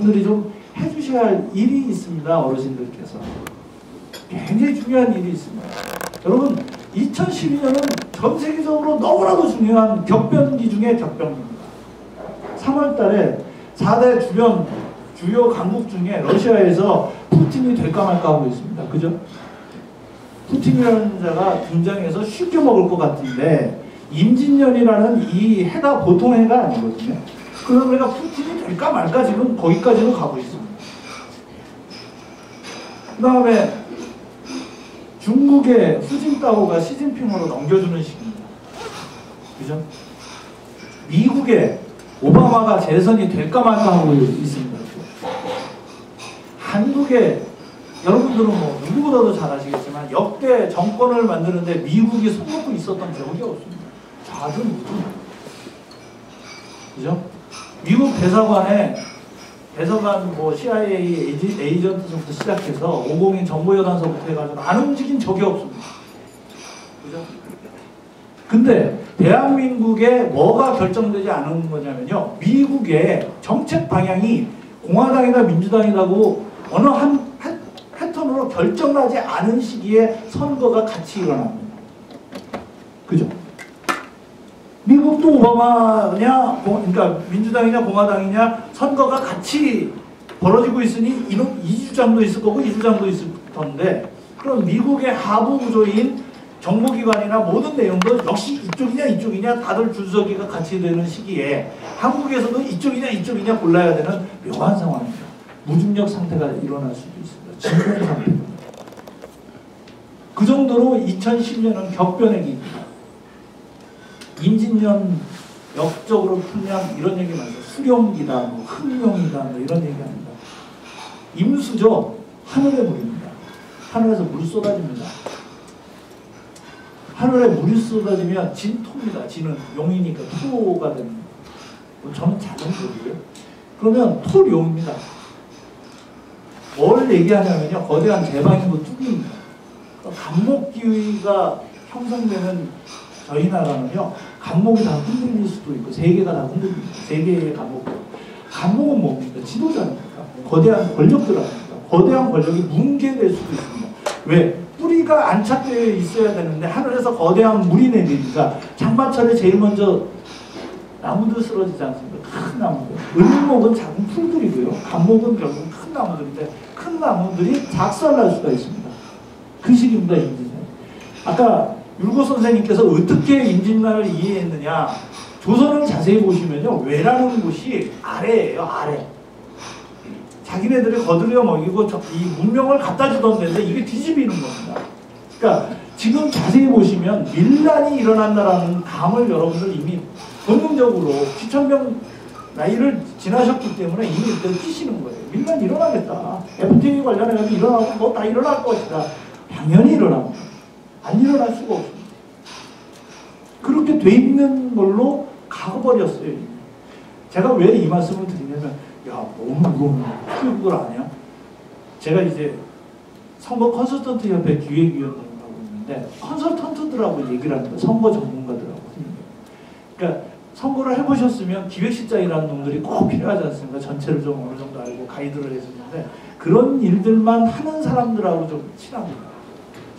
어르신들이 좀 해주셔야 할 일이 있습니다. 어르신들께서. 굉장히 중요한 일이 있습니다. 여러분 2012년은 전 세계적으로 너무나도 중요한 격변기 중에 격변기입니다. 3월 달에 4대 주요 강국 중에 러시아에서 푸틴이 될까 말까 하고 있습니다. 그죠? 푸틴이라는 자가 등장해서 쉽게 먹을 것 같은데 임진년이라는 이 해가 보통 해가 아니거든요. 그래서 우리가 푸틴이 될까 말까 지금 거기까지도 가고 있습니다. 그 다음에 중국의 후진타오가 시진핑으로 넘겨주는 시기입니다. 그죠? 미국의 오바마가 재선이 될까 말까 하고 있습니다. 한국의 여러분들은 뭐 누구보다도 잘 아시겠지만 역대 정권을 만드는데 미국이 손놓고 있었던 적이 없습니다. 자주 무슨 그죠? 미국 대사관 뭐 CIA 에이전트부터 시작해서 502 정보여단서부터 해가지고 안 움직인 적이 없습니다. 그죠? 근데 대한민국에 뭐가 결정되지 않은 거냐면요. 미국의 정책 방향이 공화당이다 민주당이라고 어느 한 패턴으로 결정나지 않은 시기에 선거가 같이 일어납니다. 그죠? 미국도 오바마냐, 그러니까 민주당이냐 공화당이냐 선거가 같이 벌어지고 있으니 이런 이주장도 있을 거고 이주장도 있을 텐데 그럼 미국의 하부 구조인 정보기관이나 모든 내용도 역시 이쪽이냐 다들 줄서기가 같이 되는 시기에 한국에서도 이쪽이냐 골라야 되는 묘한 상황입니다. 무중력 상태가 일어날 수도 있습니다. 진공 상태입니다. 그 정도로 2010년은 격변의 기입니다. 임진년 역적으로 풀면 이런 얘기 많아요. 수룡기다, 뭐 흑룡이다, 뭐 이런 얘기합니다. 임수죠. 하늘의 물입니다. 하늘에서 물이 쏟아집니다. 하늘에 물이 쏟아지면 진토입니다. 진은 용이니까 토가 됩니다. 저는 작은 소리예요. 그러면 토룡입니다. 뭘 얘기하냐면요. 거대한 대방인구 뚝입니다. 간목기가 형성되는 저희 나라는요. 간목이 다 흔들릴 수도 있고 세계가 다 흔들립니다. 세계의 간목. 간목은 뭡니까? 지도자입니까? 거대한 권력들 아닙니까? 거대한 권력이 뭉개될 수도 있습니다. 왜? 뿌리가 안착되어 있어야 되는데 하늘에서 거대한 물이 내리니까 장마철에 제일 먼저 나무들 쓰러지지 않습니까? 큰 나무들. 을목은 작은 풀들이고요. 간목은 결국 큰 나무들인데 큰 나무들이 작살날 수가 있습니다. 그 시기입니다. 임진년. 아까 율고 선생님께서 어떻게 임진년을 이해했느냐. 조선을 자세히 보시면요. 왜라는 곳이 아래예요. 아래. 자기네들이 거들여 먹이고 이 문명을 갖다 주던 데인데 이게 뒤집히는 겁니다. 그러니까 지금 자세히 보시면 밀란이 일어난다라는 감을 여러분들 이미 본능적으로 기천병 나이를 지나셨기 때문에 이미 느끼시는 거예요. 밀란이 일어나겠다. FTA 관련해서 일어나고 뭐 다 일어날 것이다. 당연히 일어납니다. 안 일어날 수가 없습니다. 그렇게 돼 있는 걸로 가버렸어요. 제가 왜 이 말씀을 드리냐면 야, 너무 그걸 아냐? 제가 이제 선거 컨설턴트 협회 기획위원을 하고 있는데 컨설턴트들하고 얘기를 합니다. 선거 전문가들하고. 그러니까 선거를 해보셨으면 기획실장이라는 놈들이 꼭 필요하지 않습니까? 전체를 좀 어느 정도 알고 가이드를 해주는데 그런 일들만 하는 사람들하고 좀 친합니다.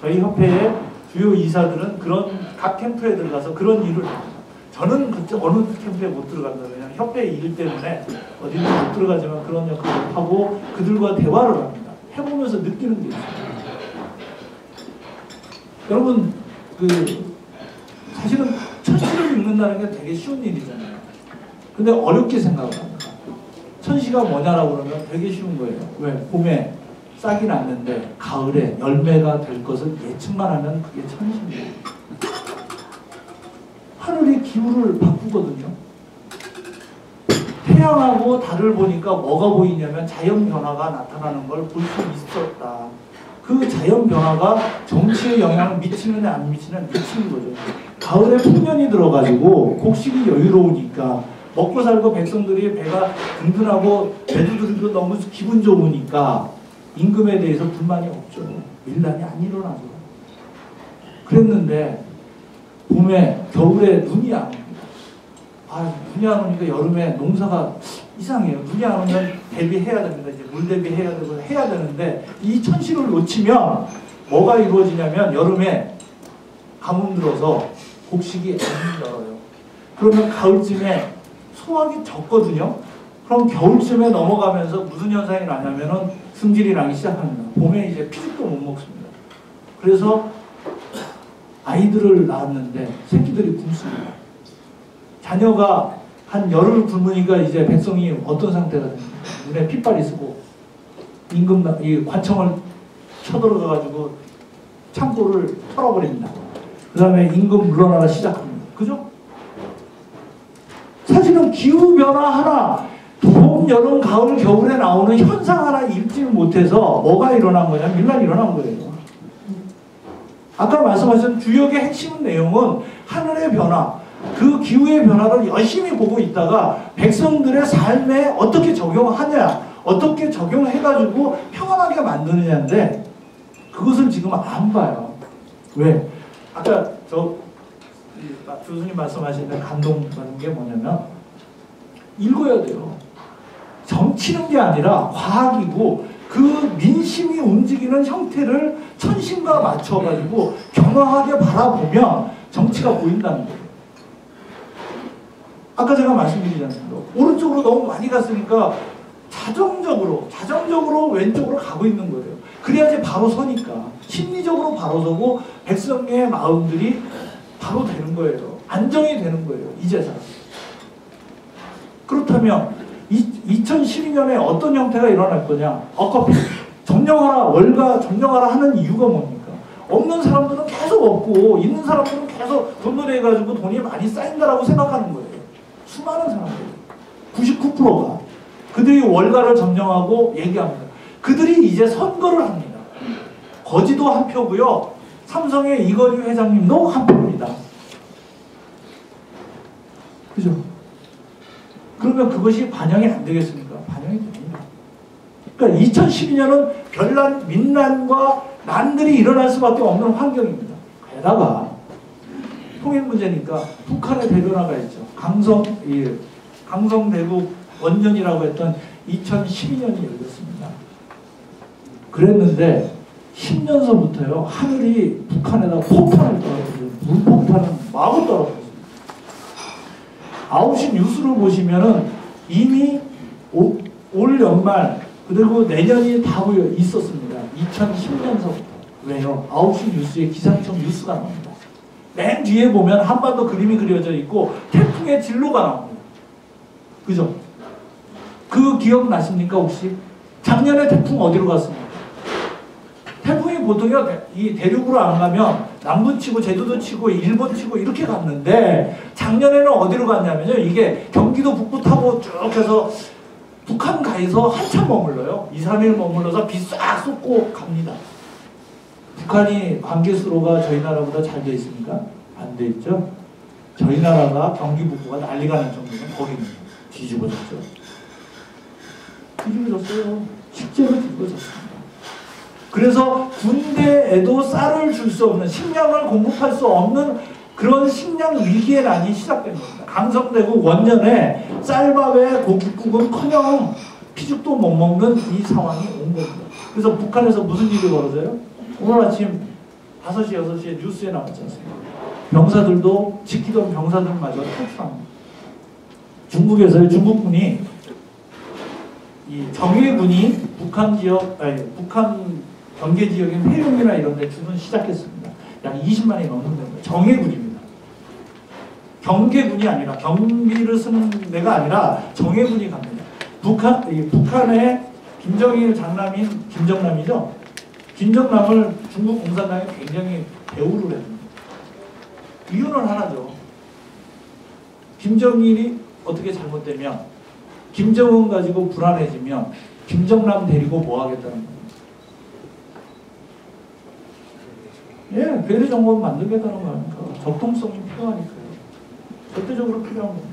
저희 협회의 주요 이사들은 그런 각 캠프에 들어가서 그런 일을 합니다. 저는 그때 어느 캠프에 못 들어간다. 그냥 협회 일 때문에 어디도 못 들어가지만 그런 역할을 하고 그들과 대화를 합니다. 해보면서 느끼는 게 있어요. 여러분 사실은 천시를 읽는다는 게 되게 쉬운 일이잖아요. 근데 어렵게 생각을 합니다. 천시가 뭐냐라고 그러면 되게 쉬운 거예요. 왜? 봄에 싹이 났는데 가을에 열매가 될 것을 예측만 하면 그게 천시입니다. 하늘이 기후를 바꾸거든요. 태양하고 달을 보니까 뭐가 보이냐면 자연 변화가 나타나는 걸 볼 수 있었다. 그 자연 변화가 정치에 영향을 미치느냐 안 미치느냐 미치는 거죠. 가을에 풍년이 들어가지고 곡식이 여유로우니까 먹고 살고 백성들이 배가 든든하고 배두들도 너무 기분 좋으니까 임금에 대해서 불만이 없죠. 밀란이 안 일어나죠. 그랬는데 겨울에 눈이 안 옵니다. 눈이 안 오니까 여름에 농사가 이상해요. 눈이 안 오면 대비해야 됩니다. 이제 물 대비해야 되고 해야 되는데 이 천시를 놓치면 뭐가 이루어지냐면 여름에 가뭄 들어서 곡식이 안 열어요. 그러면 가을쯤에 소화기 적거든요. 그럼 겨울쯤에 넘어가면서 무슨 현상이 나냐면은 승질이 나기 시작합니다. 봄에 이제 피죽도 못 먹습니다. 그래서 아이들을 낳았는데 새끼들이 굶습니다. 자녀가 한 열흘 굶으니까 이제 백성이 어떤 상태가 됩니까? 눈에 핏발이 쓰고 이 관청을 쳐들어가가지고 창고를 털어버립니다. 그 다음에 임금 물러나가 시작합니다. 그죠? 사실은 기후변화 하나, 봄, 여름, 가을, 겨울에 나오는 현상 하나 읽지 못해서 뭐가 일어난 거냐? 밀란이 일어난 거예요. 아까 말씀하신 주역의 핵심 내용은 하늘의 변화, 그 기후의 변화를 열심히 보고 있다가 백성들의 삶에 어떻게 적용하냐, 어떻게 적용해가지고 평안하게 만드느냐인데 그것을 지금 안 봐요. 왜? 아까 교수님 말씀하시는 감동받은 게 뭐냐면 읽어야 돼요. 정치는 게 아니라 과학이고 그 민심이 움직이는 형태를 천신과 맞춰가지고 경화하게 바라보면 정치가 보인다는 거예요. 아까 제가 말씀드리지 않습니까? 오른쪽으로 너무 많이 갔으니까 자정적으로 왼쪽으로 가고 있는 거예요. 그래야지 바로 서니까. 심리적으로 바로 서고 백성의 마음들이 바로 되는 거예요. 안정이 되는 거예요. 이제서. 그렇다면 2012년에 어떤 형태가 일어날 거냐? 아까 점령하라, 월가 점령하라 하는 이유가 뭡니까? 없는 사람들은 계속 없고 있는 사람들은 계속 돈돈해가지고 돈이 많이 쌓인다라고 생각하는 거예요. 수많은 사람들, 99%가 그들이 월가를 점령하고 얘기합니다. 그들이 이제 선거를 합니다. 거지도 한 표고요. 삼성의 이건희 회장님도 한 표입니다. 그죠? 그러면 그것이 반영이 안 되겠습니까? 반영이 됩니다. 그러니까 2012년은 별난, 민난과 난들이 일어날 수밖에 없는 환경입니다. 게다가 통일 문제니까 북한의 대변화가 있죠. 강성대국 원년이라고 했던 2012년이 열렸습니다. 그랬는데 10년서부터요 하늘이 북한에다 폭탄을 떨어뜨려요. 물폭탄은 마구 떨어뜨렸습니다. 9시 뉴스를 보시면은 이미 올 연말 그리고 내년이 다 있었습니다. 2010년서부터. 왜요? 9시 뉴스에 기상청 뉴스가 나옵니다. 맨 뒤에 보면 한반도 그림이 그려져 있고 태풍의 진로가 나옵니다. 그죠? 그 기억나십니까 혹시? 작년에 태풍 어디로 갔습니까? 태풍이 보통요 이 대륙으로 안 가면 남부 치고 제주도 치고 일본 치고 이렇게 갔는데 작년에는 어디로 갔냐면요 이게 경기도 북부 타고 쭉 해서 북한 가에서 한참 머물러요. 2, 3일 머물러서 비 싹 쏟고 갑니다. 북한이 관계 수로가 저희 나라보다 잘 돼 있습니까? 안 돼 있죠. 저희 나라가 경기 북부가 난리가 날 정도면 거기는 뒤집어졌죠. 뒤집어졌어요. 실제로 뒤집어졌습니다. 그래서 군대에도 쌀을 줄 수 없는, 식량을 공급할 수 없는 그런 식량 위기의 난이 시작된 겁니다. 강성대국 원년에 쌀밥에 고깃국은커녕 피죽도 못 먹는 이 상황이 온 겁니다. 그래서 북한에서 무슨 일이 벌어져요? 오늘 아침 5시, 6시에 뉴스에 나왔지 않습니까? 병사들도 지키던 병사들마저 탈출합니다. 중국에서의 중국군이 이 정예군이 북한 지역, 북한 경계 지역인 회룡이나 이런 데 주둔 시작했습니다. 약 20만이 넘는 데입니다. 정예군입니다. 경계군이 아니라 경비를 쓰는 데가 아니라 정예군이 갑니다. 북한의 김정일 장남인 김정남이죠. 김정남을 중국 공산당이 굉장히 배우를 했습니다. 이유는 하나죠. 김정일이 어떻게 잘못되면 김정은 가지고 불안해지면 김정남 데리고 뭐 하겠다는 겁니다. 예, 괴뢰 정권 만들겠다는 거니까 적동성이 필요하니까요. 절대적으로 필요한 겁니다.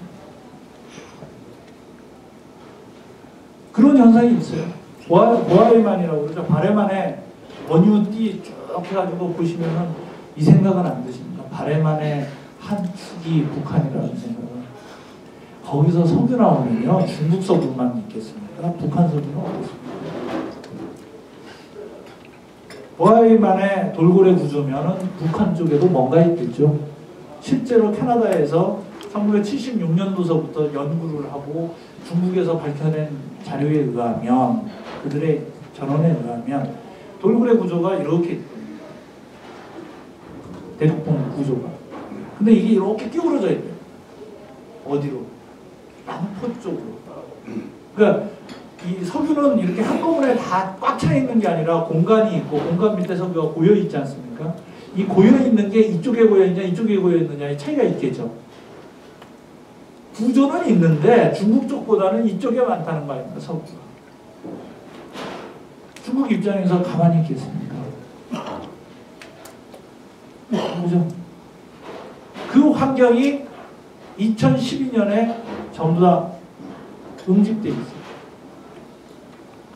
그런 현상이 있어요. 보아이만이라고 그러죠. 바레만의 원유띠 쭉 해가지고 보시면은 이 생각은 안 드십니까? 바레만의 한 축이 북한이라는 생각은. 거기서 석유 나오면요, 중국 석유만 있겠습니까? 북한 석유는 없겠습니다. 보아이만의 돌고래 구조면은 북한 쪽에도 뭔가 있겠죠. 실제로 캐나다에서 1976년도서부터 연구를 하고 중국에서 밝혀낸 자료에 의하면, 그들의 전언에 의하면 돌고래 구조가 이렇게 있거든요. 대륙동 구조가. 근데 이게 이렇게 끼우러져 있대요. 어디로? 남포 쪽으로. 그러니까 이 석유는 이렇게 한꺼번에 다 꽉 차 있는 게 아니라 공간이 있고, 공간 밑에 석유가 고여 있지 않습니까? 이 고여 있는 게 이쪽에 고여 있냐 이쪽에 고여 있느냐의 차이가 있겠죠. 구조는 있는데 중국 쪽보다는 이쪽에 많다는 거 아닙니까, 석유가. 중국 입장에서 가만히 있겠습니까? 그죠? 그 환경이 2012년에 전부 다 응집되어 있어요.